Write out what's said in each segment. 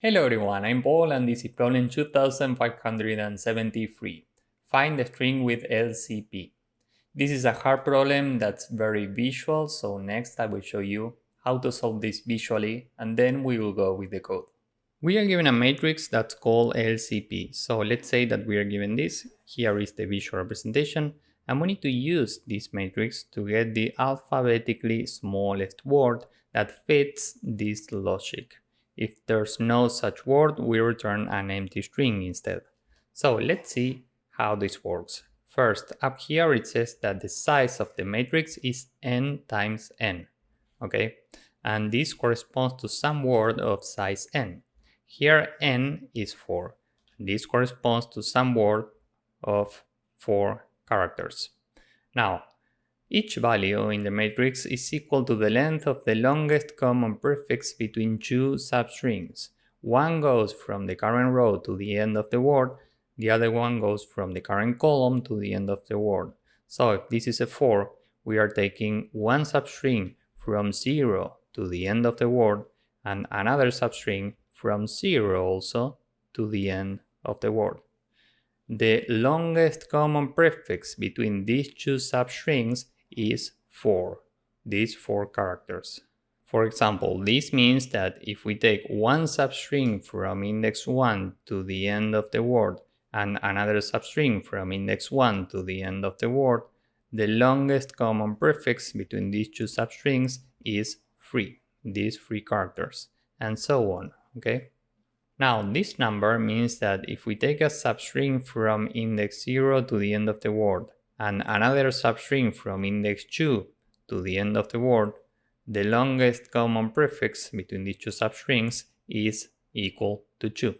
Hello everyone, I'm Paul and this is problem 2573. Find the string with LCP. This is a hard problem that's very visual, so next I will show you how to solve this visually and then we will go with the code. We are given a matrix that's called LCP, so let's say that we are given this. Here is the visual representation and we need to use this matrix to get the alphabetically smallest word that fits this logic. If there's no such word, we return an empty string instead. So let's see how this works. First, up here it says that the size of the matrix is n times n, okay? And this corresponds to some word of size n. Here n is 4. This corresponds to some word of 4 characters. Now, each value in the matrix is equal to the length of the longest common prefix between two substrings. One goes from the current row to the end of the word, the other one goes from the current column to the end of the word. So if this is a 4, we are taking one substring from 0 to the end of the word and another substring from 0 also to the end of the word. The longest common prefix between these two substrings is 4, these 4 characters. For example, this means that if we take one substring from index 1 to the end of the word and another substring from index 1 to the end of the word, the longest common prefix between these two substrings is 3, these 3 characters, and so on, okay? Now, this number means that if we take a substring from index 0 to the end of the word and another substring from index 2 to the end of the word, the longest common prefix between these two substrings is equal to 2.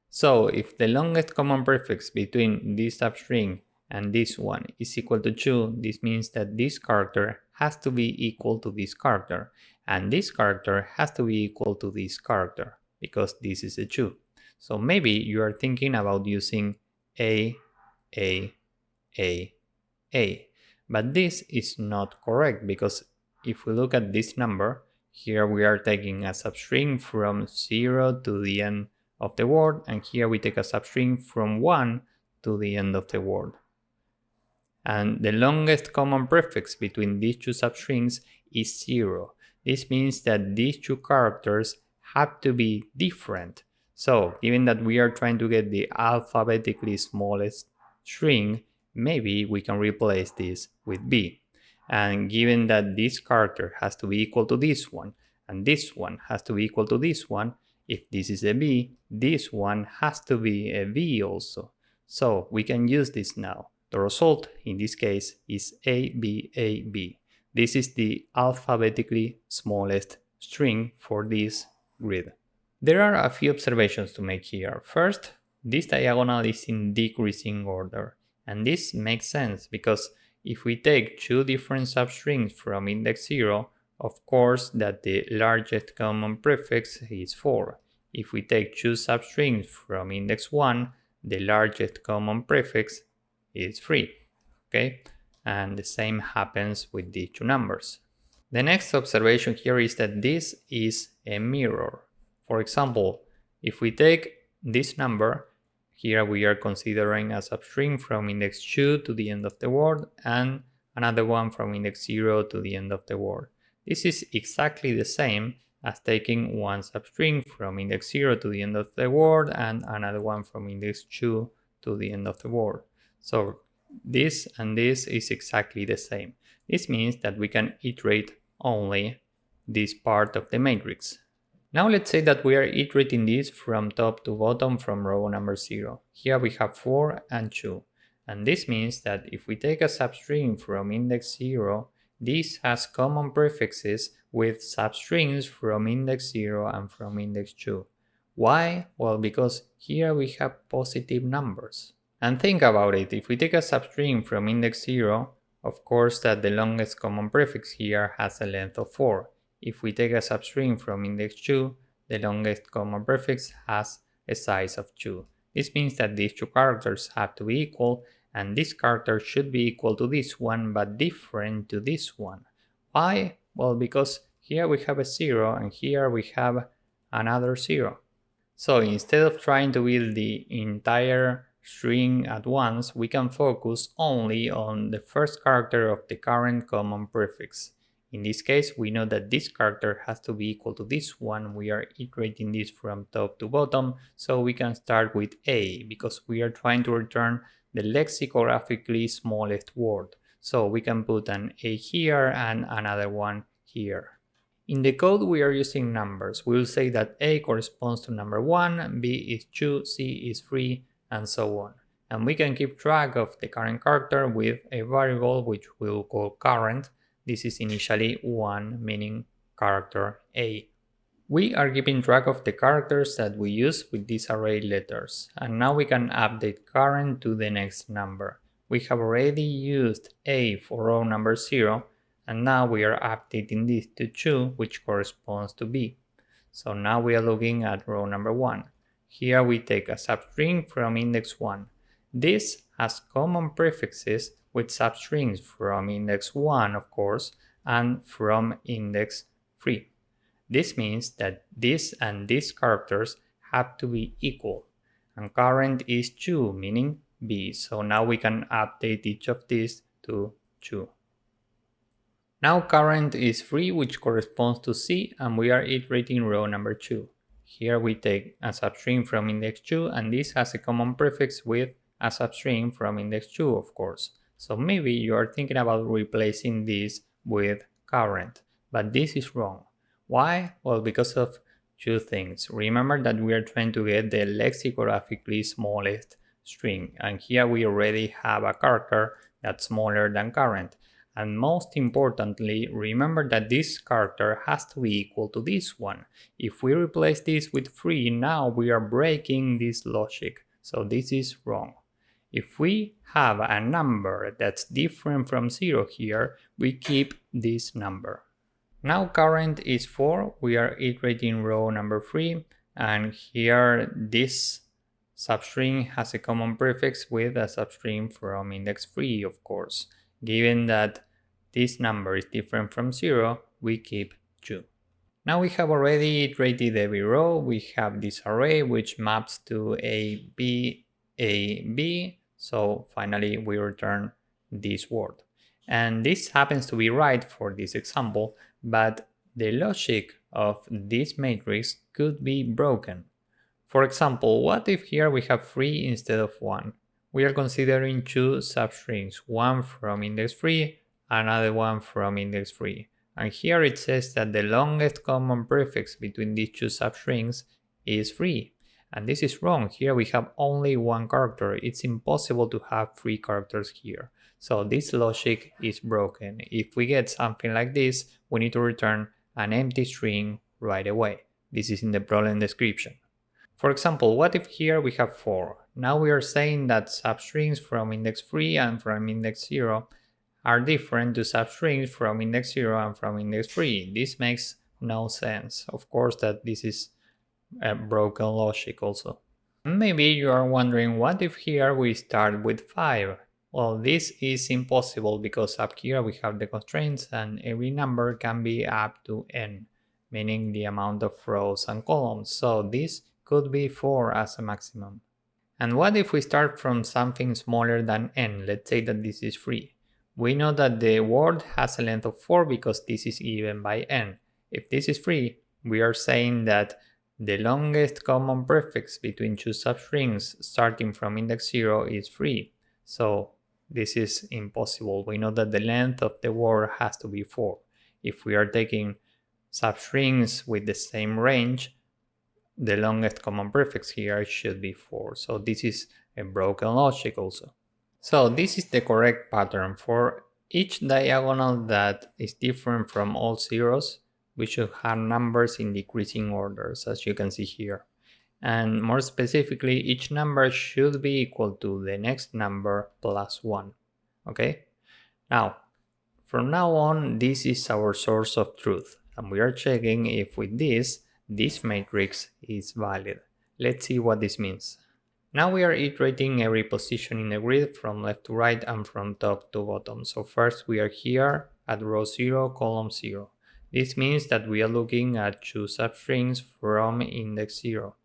So, if the longest common prefix between this substring and this one is equal to 2, this means that this character has to be equal to this character, and this character has to be equal to this character, because this is a 2. So maybe you are thinking about using A, but this is not correct, because if we look at this number, here we are taking a substring from 0 to the end of the word, and here we take a substring from 1 to the end of the word. And the longest common prefix between these two substrings is 0. This means that these two characters have to be different. So, given that we are trying to get the alphabetically smallest string, maybe we can replace this with B. And given that this character has to be equal to this one, and this one has to be equal to this one, if this is a B, this one has to be a B also. So, we can use this now. The result in this case is ABAB. This is the alphabetically smallest string for this grid. There are a few observations to make here. First, this diagonal is in decreasing order, and this makes sense because if we take two different substrings from index 0, of course that the largest common prefix is 4. If we take two substrings from index 1, the largest common prefix is 3, okay? And the same happens with these two numbers. The next observation here is that this is a mirror. For example, if we take this number, here we are considering a substring from index 2 to the end of the word and another one from index 0 to the end of the word. This is exactly the same as taking one substring from index 0 to the end of the word and another one from index 2 to the end of the word. So this and this is exactly the same. This means that we can iterate only this part of the matrix. Now let's say that we are iterating this from top to bottom from row number 0. Here we have 4 and 2. And this means that if we take a substring from index 0, this has common prefixes with substrings from index 0 and from index 2. Why? Well, because here we have positive numbers. And think about it, if we take a substring from index 0, of course that the longest common prefix here has a length of 4. If we take a substring from index 2, the longest common prefix has a size of 2. This means that these two characters have to be equal, and this character should be equal to this one but different to this one. Why? Well, because here we have a 0 and here we have another 0. So instead of trying to build the entire string at once, we can focus only on the first character of the current common prefix. In this case, we know that this character has to be equal to this one. We are iterating this from top to bottom, so we can start with A because we are trying to return the lexicographically smallest word. So we can put an A here and another one here. In the code we are using numbers. We will say that A corresponds to number 1, B is 2, C is 3, and so on. And we can keep track of the current character with a variable which we'll call current. This is initially 1, meaning character A. We are keeping track of the characters that we use with these array letters. And now we can update current to the next number. We have already used A for row number 0, and now we are updating this to 2, which corresponds to B. So now we are looking at row number 1. Here we take a substring from index 1. This has common prefixes with substrings from index 1, of course, and from index 3. This means that this and these characters have to be equal. And current is 2, meaning B. So now we can update each of these to 2. Now current is 3, which corresponds to C, and we are iterating row number 2. Here we take a substring from index 2, and this has a common prefix with a substring from index 2, of course. So maybe you are thinking about replacing this with current, but this is wrong. Why? Well, because of two things. Remember that we are trying to get the lexicographically smallest string, and here we already have a character that's smaller than current. And most importantly, remember that this character has to be equal to this one. If we replace this with 3, now we are breaking this logic. So this is wrong. If we have a number that's different from 0 here, we keep this number. Now current is 4, we are iterating row number 3, and here this substring has a common prefix with a substring from index 3, of course. Given that this number is different from 0, we keep 2. Now we have already iterated every row. We have this array which maps to A, B, A, B. So finally we return this word. And this happens to be right for this example, but the logic of this matrix could be broken. For example, what if here we have 3 instead of 1? We are considering 2 substrings, one from index 3, another one from index 3. And here it says that the longest common prefix between these two substrings is 3. And this is wrong. Here we have only one character. It's impossible to have 3 characters here. So this logic is broken. If we get something like this, we need to return an empty string right away. This is in the problem description. For example, what if here we have 4? Now we are saying that substrings from index 3 and from index 0 are different to substrings from index 0 and from index 3. This makes no sense. Of course that this is a broken logic also. Maybe you are wondering, what if here we start with 5? Well, this is impossible because up here we have the constraints and every number can be up to n, meaning the amount of rows and columns. So this could be 4 as a maximum. And what if we start from something smaller than n? Let's say that this is 3. We know that the word has a length of 4 because this is given by n. If this is 3, we are saying that the longest common prefix between two substrings starting from index 0 is 3. So this is impossible. We know that the length of the word has to be 4. If we are taking substrings with the same range, the longest common prefix here should be 4. So this is a broken logic also. So this is the correct pattern. For each diagonal that is different from all zeros, we should have numbers in decreasing orders, as you can see here. And more specifically, each number should be equal to the next number plus 1. Okay? Now, from now on, this is our source of truth. And we are checking if with this matrix is valid. Let's see what this means. Now we are iterating every position in the grid from left to right and from top to bottom. So first we are here at row 0, column 0. This means that we are looking at two substrings from index 0.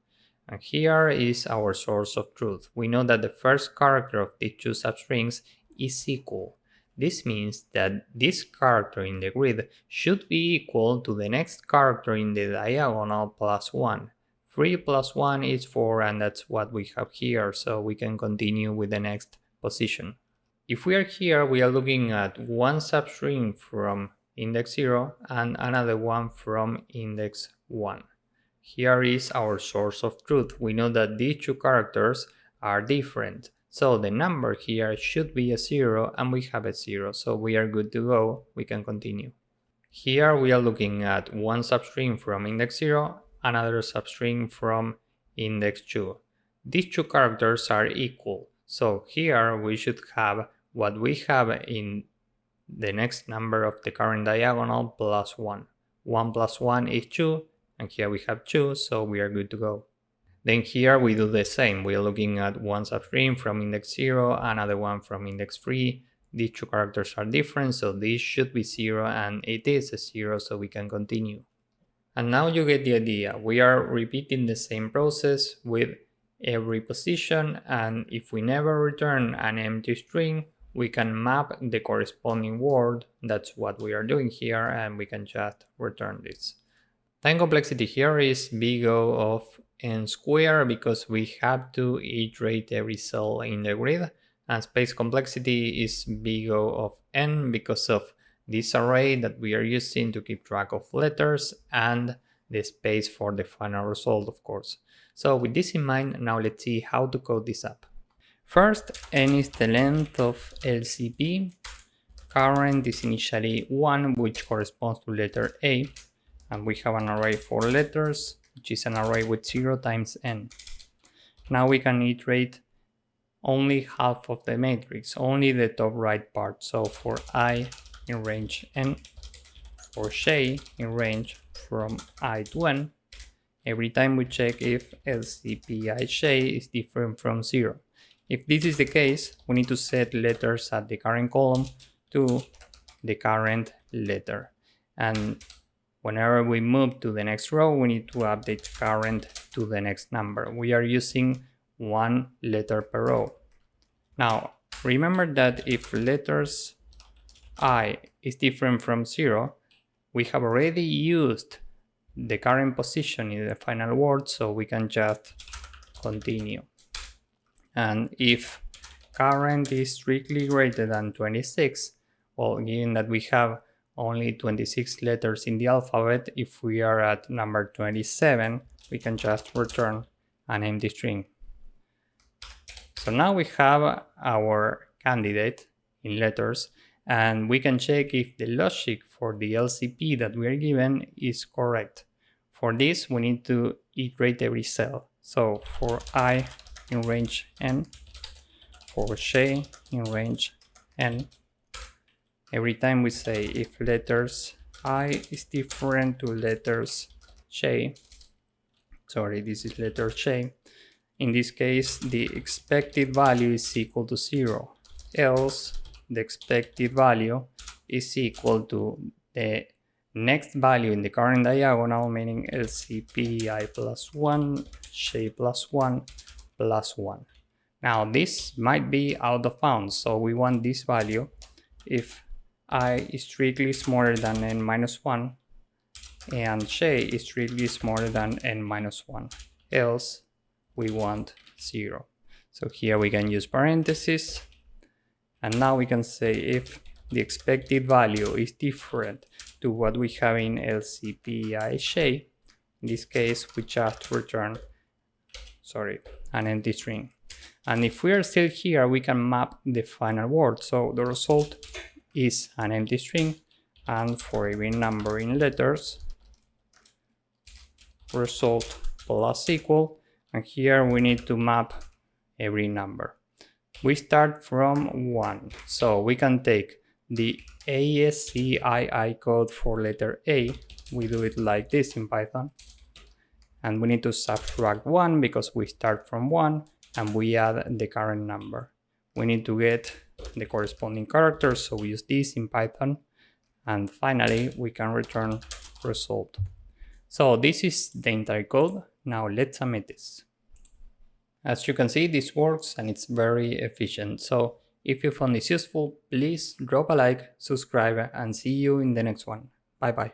And here is our source of truth. We know that the first character of these two substrings is equal. This means that this character in the grid should be equal to the next character in the diagonal plus 1. 3 plus 1 is 4, and that's what we have here, so we can continue with the next position. If we are here, we are looking at one substring from index 0 and another one from index 1. Here is our source of truth. We know that these two characters are different. So the number here should be a 0 and we have a 0. So we are good to go. We can continue. Here we are looking at one substring from index 0, another substring from index 2. These two characters are equal. So here we should have what we have in the next number of the current diagonal plus 1. 1 plus 1 is 2. And here we have 2, so we are good to go. Then here we do the same. We are looking at one substring from index 0, another one from index 3. These two characters are different, so this should be 0, and it is a 0, so we can continue. And now you get the idea. We are repeating the same process with every position, and if we never return an empty string, we can map the corresponding word. That's what we are doing here, and we can just return this. Time complexity here is big O of n squared because we have to iterate every cell in the grid, and space complexity is big O of n because of this array that we are using to keep track of letters and the space for the final result, of course. So with this in mind, now let's see how to code this up. First, n is the length of LCP. Current is initially 1, which corresponds to letter A. And we have an array for letters, which is an array with 0 times n. Now we can iterate only half of the matrix, only the top right part. So for I in range n, for j in range from I to n, every time we check if LCPij is different from 0. If this is the case, we need to set letters at the current column to the current letter. And whenever we move to the next row, we need to update current to the next number. We are using one letter per row. Now, remember that if letters I is different from 0, we have already used the current position in the final word, so we can just continue. And if current is strictly greater than 26, well, given that we have only 26 letters in the alphabet, if we are at number 27, we can just return an empty string. So now we have our candidate in letters, and we can check if the logic for the LCP that we are given is correct. For this, we need to iterate every cell. So for I in range n, for j in range n, every time we say if letters I is different to letters j, sorry, this is letter j, in this case the expected value is equal to 0, else the expected value is equal to the next value in the current diagonal, meaning LCPI plus 1, j plus 1, plus 1. Now this might be out of bounds, so we want this value if I is strictly smaller than n minus 1 and j is strictly smaller than n minus 1, else we want 0. So here we can use parentheses, and now we can say if the expected value is different to what we have in LCPij, in this case we just return an empty string. And if we are still here, we can map the final word. So the result is an empty string, and for every number in letters, result plus equal, and here we need to map every number. We start from 1, so we can take the ASCII code for letter A. We do it like this in Python, and we need to subtract 1 because we start from 1 and we add the current number. We need to get the corresponding characters, so we use this in Python, and finally we can return result. So this is the entire code. Now let's submit this. As you can see, this works and it's very efficient. So if you found this useful, please drop a like, subscribe, and see you in the next one. Bye bye.